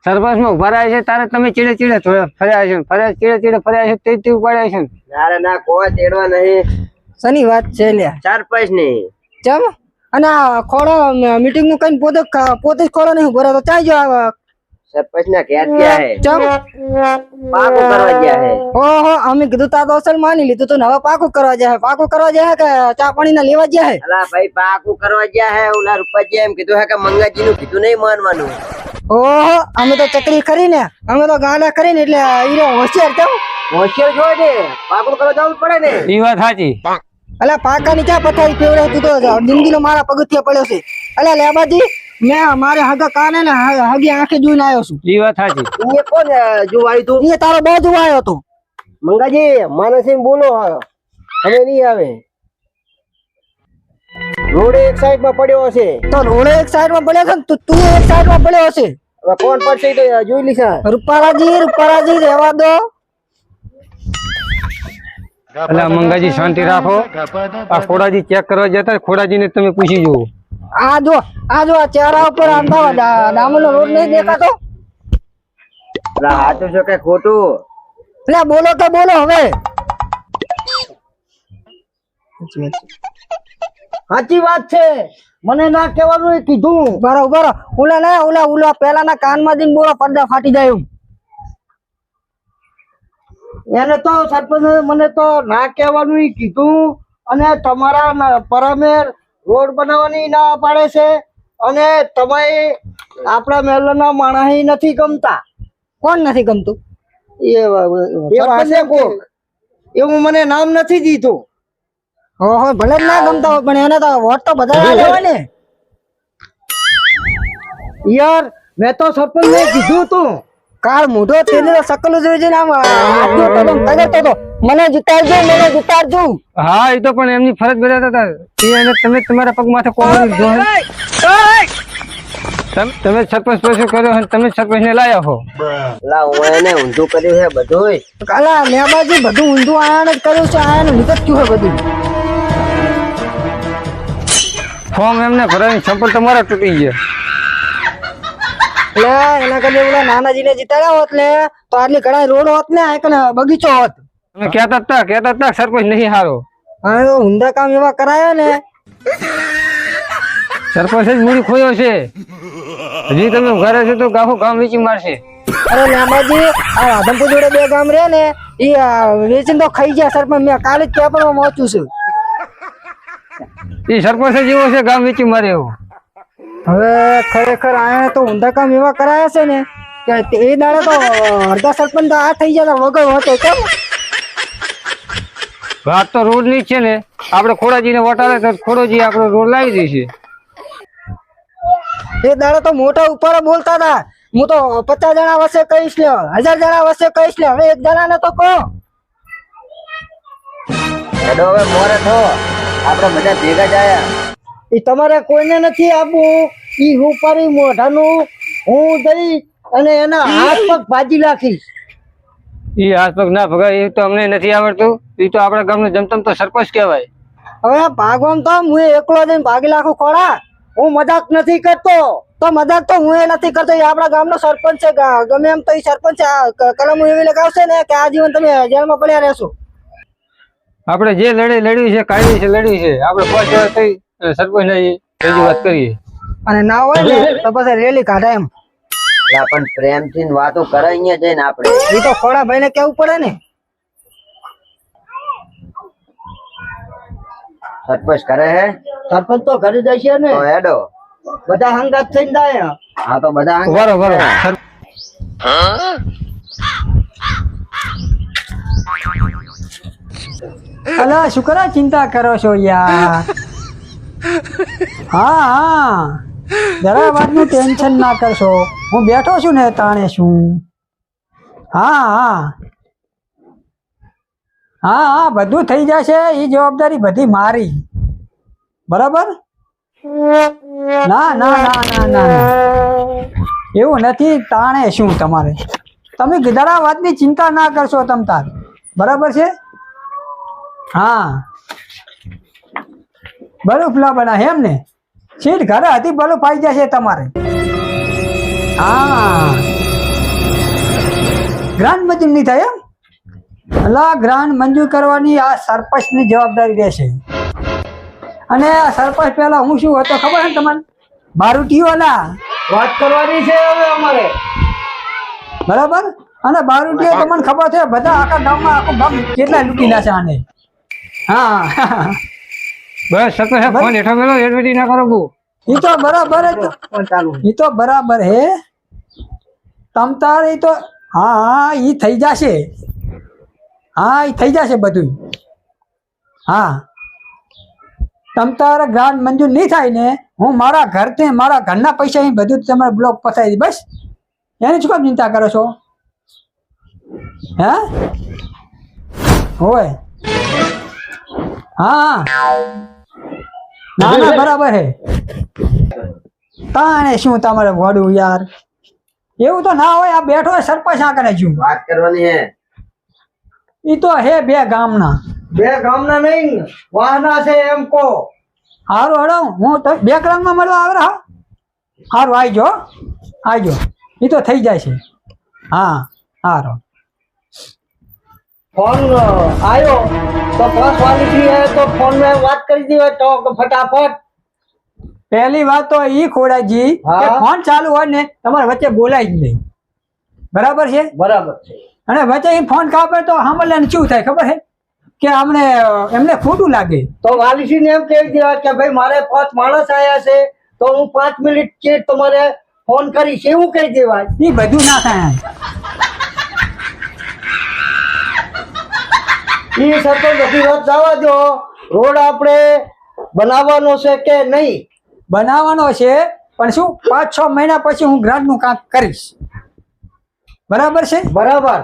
સરપંચ માં ઉભા રહ્યા છે તારે તમે ચીડે ચીડે ફર્યા છે ચીડે ફર્યા છે તે ઉપાડ્યા છે અરે ના કોઈ તેડવા નહીં સની વાત છે લ્યા સરપંચ નહીં ચમ અને આ ખોડો મીટિંગ નું કઈ પોતે જ ખોડો નહીં ઉભો તો ચાઈ જો સરપંચ ના ઘેર ગયા હે ચમ પાકું કરવા ગયા હે ઓહો અમે કીધું તા તો અસલ માની લીધું તો હવે પાકું કરવા જાય કે ચા પાણી ના લેવા ગયા હે અલા ભાઈ પાકું કરવા ગયા હે ઓલા રૂપાજી એમ કીધું હે કે મંગાજી નું કીધું નહીં માનવાનું ઓહો અમે તો ચકરી કરીને અમે તો ગાડા કરીને એટલે હીરો હોશિયાર કેમ હોશિયાર જોઈ ને પાકું કરવા જવું પડે ને એ વાત સાચી અલા પાકા ની ક્યાં પથારી ફેવડે તું તો જિંદગીનો મારા પગથિયા પડ્યો છે અલા લેબાજી મેં મારે હગા કાને ને હગી આંખે જોઈને આવ્યો છું એ વાત સાચી એ કોણ જોવાયું તું એ તારો બહુ જોવાયો હતો મંગાજી માનસી બોલો હવે નહીં આવે રોડ એક સાઈડ માં પડ્યો હશે તો રોડે એક સાઈડ માં પડ્યો છે ને તું એક સાઈડ માં પડ્યો હશે હવે કોણ પડશે એ તો જોઈ લીધા રૂપારાજી રહેવા દો એટલે મંગાજી શાંતિ રાખો આ ખોડાજી ચેક કરવા જતા ખોડાજી ને તમે પૂછી જુઓ આ જો આ ચહેરા ઉપર અમદાવાદ ડામરનો રોડ નહીં દેખાતો સાચું છે કે ખોટું એટલે બોલો તો બોલો હવે સાચી વાત છે મને ના કહેવાનું કીધું બરોબર ઓલા પેલાના કાનમાં જઈને બોલો પડદા ફાટી જાય એમ એને તો સરપંચ મને તો ના કહેવાનું કીધું અને તમારા પરમેર રોડ બનાવવાની ના પાડે છે અને તમે આપણા મહેલના માણસ નથી ગમતા કોણ નથી ગમતું એવું મને નામ નથી દીધું ઓહો ભલે જ ના ગમતા હોય પણ એને તો વોટ તો બધા લેવા ને યાર મેં તો સરપંચ ને કીધું તું કાર મોઢો તેને તો શકલ જોઈ જઈને આમ હાથ જોતો તો કગરતો તો મને જીતાડજો હા એ તો પણ એમની ફરજ બજાવતા હતા તમે તમારા પગ માથે કોમડી જો તમે સરપંચ પ્રશ્ન કર્યો અને તમે સરપંચ ને લાયા હો લા હું એને ઊંધું કર્યું છે બધું કાલા લેબાજી બધું ઊંધું આયાને જ કર્યું છે આયાને લીધે જ થયું છે બધું ફોર્મ એમને ભરાવીને સંપલ તમારા તૂટી ગયા એટલે એના કરતા ઓલા નાનાજીને જીતાડ્યા હોત ને તો આટલી ઘણા રોડ હોત ને આ બગીચો હોત તમે કહેતા હતા સરપંચ નહીં હારો હા ઊંધા કામ એવા કરાયા ને સરપંચ જ મૂડી ખોયો છે હજી તમે ઘરે છે તો ગાખો ગામ વેચી મારશે અરે લાંબાજી આ રાધનપુર જોડે બે ગામ રે ને એ વેચીને તો ખાઈ ગયા સરપંચ મેં કાલે જ પેપરમાં વાંચ્યું છે એ સરપંચ જ એવો છે ગામ વેચી મારે એવો હવે ખરેખર આયા તો ઊંધા કામ એવા કરાયા છે ને કે એ દાડે તો અડધા સરપંચ તો આ થઈ જતા વગર હતો કેમ વાત તો રોડ ની જ છે ને આપડે ખોડાજીને વટાડે તો ખોડોજી આપણો રોડ લાવી દઈશે એ દાડે તો મોટા ઉપર બોલતા હતા હું તો 50 જણા વચ્ચે કહીશ લે 1000 જણા વચ્ચે કહીશ લે હવે એક જણા ને તો કહો હેડો હવે મોરે થો આપણે બધા ભેગા જ આયા એ તમારે કોઈને નથી આપવું ઈ ઉપારી મોઢાનું હું દઈ અને એના હાથ પગ ભાજી નાખીશ એ હાથ પગ ના ભગાય એ તો અમને નથી આવડતું એ તો આપણા ગામનો જમતમ તો સરપંચ કહેવાય હવે ભાગવામ તો હું એકલો જઈને ભાગી નાખું ખોડા હું મજાક નથી કરતો તો મજાક તો હું એ નથી કરતો એ આપણા ગામનો સરપંચ છે ગમે એમ તો એ સરપંચ કલમ એવી લગાવશે ને કે આજીવન તમે જેલમાં પડ્યા રહેશો આપણે જે લડ્યું છે કાઢી છે લડ્યું છે આપણે 5 વર્ષ થઈ સરપંચ ને વાત કરીએ અને ના હોય ને તો પછી રેલી કાઢે એમ પણ પ્રેમથી વાતો કરે અહીંયા જઈને આપણે એ તો ખોડા ભાઈ ને કેવું પડે ને સરપંચ કરે હે સરપંચ તો ઘરે જશે ને હેડો બધા હંગાત થઈને જાય હા તો બધા બરોબર અલા શું કરે ચિંતા કરો છો યાર હા જરા વાતનું ટેન્શન ના કરશો હું બેઠો છું ને તાણે શું હા બધું થઈ જશે એ જવાબદારી બધી મારી બરાબર ના ના ના ના ના એવું નથી તાણે શું તમારે તમે જરા વાતની ચિંતા ના કરશો તમ તાર બરાબર છે હા બરફ લા બના એમ ને સીટ ઘરે હતી બરફ આવી જશે તમારે હા ગ્રાન્ટ મંજૂર નહીં થાય એમ એટલે ગ્રાન્ટ મંજૂર કરવાની આ સરપંચની જવાબદારી રહેશે. અને આ સરપંચ પહેલા હું શું હતો ખબર છે તમને? બારૂટીઓલા વાત કરવાની છે હવે અમારે. બરાબર. અને બારૂટીઓ તમને ખબર છે બધા આખા ગામમાં આખું ગામ કેટલા લૂંટીલા છે આને. હા બસ સરપંચ ફોન હેઠો મેલો એડવર્ટી ના કરો બહુ. એ તો બરાબર જ પણ ચાલુ એ તો બરાબર હે તમ તારે ઈ તો હા હા ઈ થઈ જશે. હા ઈ થઈ જશે બધું. હા તમ તારે ગ્રાન્ટ મંજૂર નહીં થાય ને હું મારા ઘરથી મારા ઘરના પૈસા અહીં બધું તમારે બ્લોક પતાવી દઈ બસ. એની શું કામ ચિંતા કરો છો? હે હોય હા ના ના બરાબર હે. તાણે શું તમારે વડું યાર એવું તો ના હોય. આ બેઠો હોય સરપંચ આ કરે છું વાત કરવાની હે. ઈ તો હે બે ગામના. બે ગામના નહીં વાહના છે એમ કો. હારું હડો હું તો બે કલાકમાં મળવા આવે હા. હારું આવજો આવજો ઈ તો થઈ જાય છે. હા હારું ફોન આવ્યો તો બસ વાલી છે તો ફોન में વાત કરી દીધો તો ફટાફટ. પહેલી વાત તો ઈ ખોડાજી કે હા. ફોન ચાલુ હોય ને તમારે વચ્ચે બોલાય જ નહીં. બરાબર છે. બરાબર છે. અને વચ્ચે ઈ ફોન કાપે તો સાંભળે શું થાય ખબર છે કે એમને ખોટું લાગે. તો વાલીસિંહ એમ કહી દેવા કે ભાઈ મારે 5 માણસ આયા છે તો હું 5 મિનિટ કે તમારે ફોન કરીશ એવું કહી દેવાય. ઈ બધું ના થાય. એ સરપંચ બધી વાત જવા દો. રોડ આપણે બનાવવાનો છે કે નહીં? બનાવવાનો છે પણ શું 5-6 મહિના પછી હું ગ્રાન્ટ નું કામ કરીશ. બરાબર છે. બરાબર.